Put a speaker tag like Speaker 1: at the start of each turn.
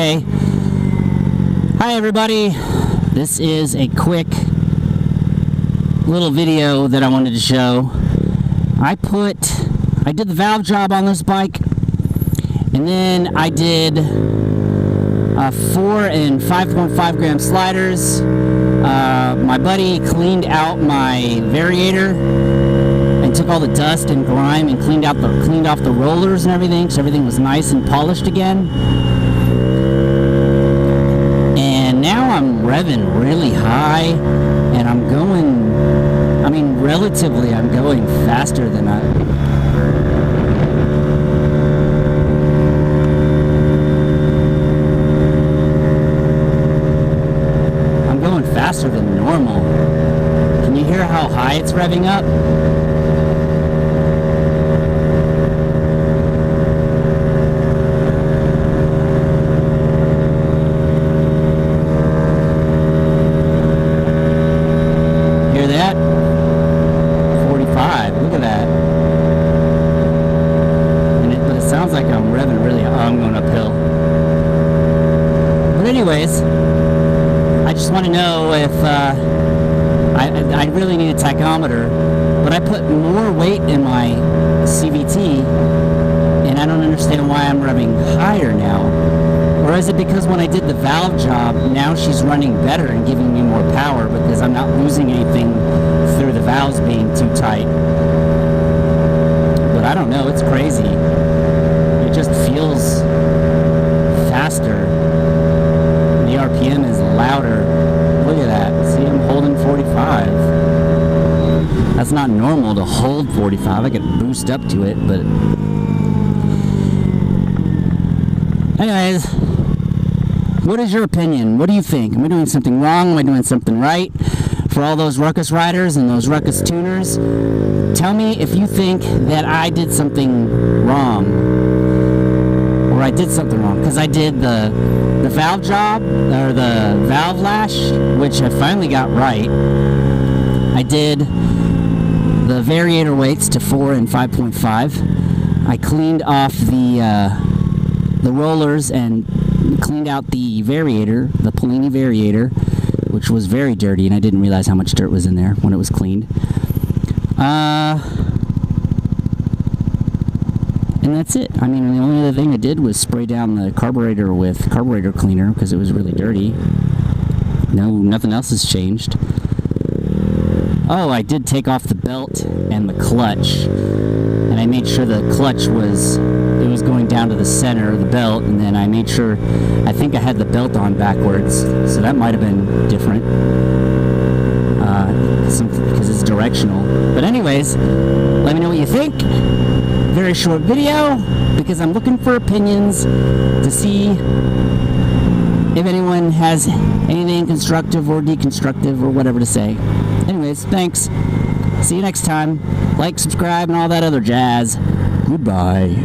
Speaker 1: Okay. Hi everybody. This is a quick little video that I wanted to show. I did the valve job on this bike, and then I did 4 and 5.5 gram sliders. My buddy cleaned out my variator and took all the dust and grime and cleaned off the rollers and everything, so everything was nice and polished again. And now I'm revving really high, and I'm going faster than faster than normal. Can you hear how high it's revving up? Hear that? 45. Look at that. But it sounds like I'm revving really high. I'm going uphill. But anyways, I just want to know if I really need a tachometer, but I put more weight in my CVT, and I don't understand why I'm revving higher now. Or is it because when I did the valve job, now she's running better and giving me more power because I'm not losing anything through the valves being too tight? But I don't know, it's crazy. It just feels faster. The RPM is louder. Look at that. See, I'm holding 45. That's not normal to hold 45. I could boost up to it, but anyways, what is your opinion? What do you think? Am I doing something wrong? Am I doing something right? For all those Ruckus riders and those Ruckus tuners, tell me if you think that I did something wrong, or I did something wrong, because I did the valve job, or the valve lash, which I finally got right. I did the variator weights to 4 and 5.5. I cleaned off the rollers and cleaned out the variator, the Polini variator, which was very dirty, and I didn't realize how much dirt was in there when it was cleaned. And that's it. I mean, the only other thing I did was spray down the carburetor with carburetor cleaner because it was really dirty. No, nothing else has changed. Oh, I did take off the belt and the clutch, and I made sure the clutch was going down to the center of the belt, and then I made sure, I think I had the belt on backwards, so that might have been different, because it's directional. But anyways, let me know what you think. Very short video, because I'm looking for opinions to see if anyone has anything constructive or deconstructive or whatever to say. Anyways, thanks. See you next time. Like, subscribe, and all that other jazz. Goodbye.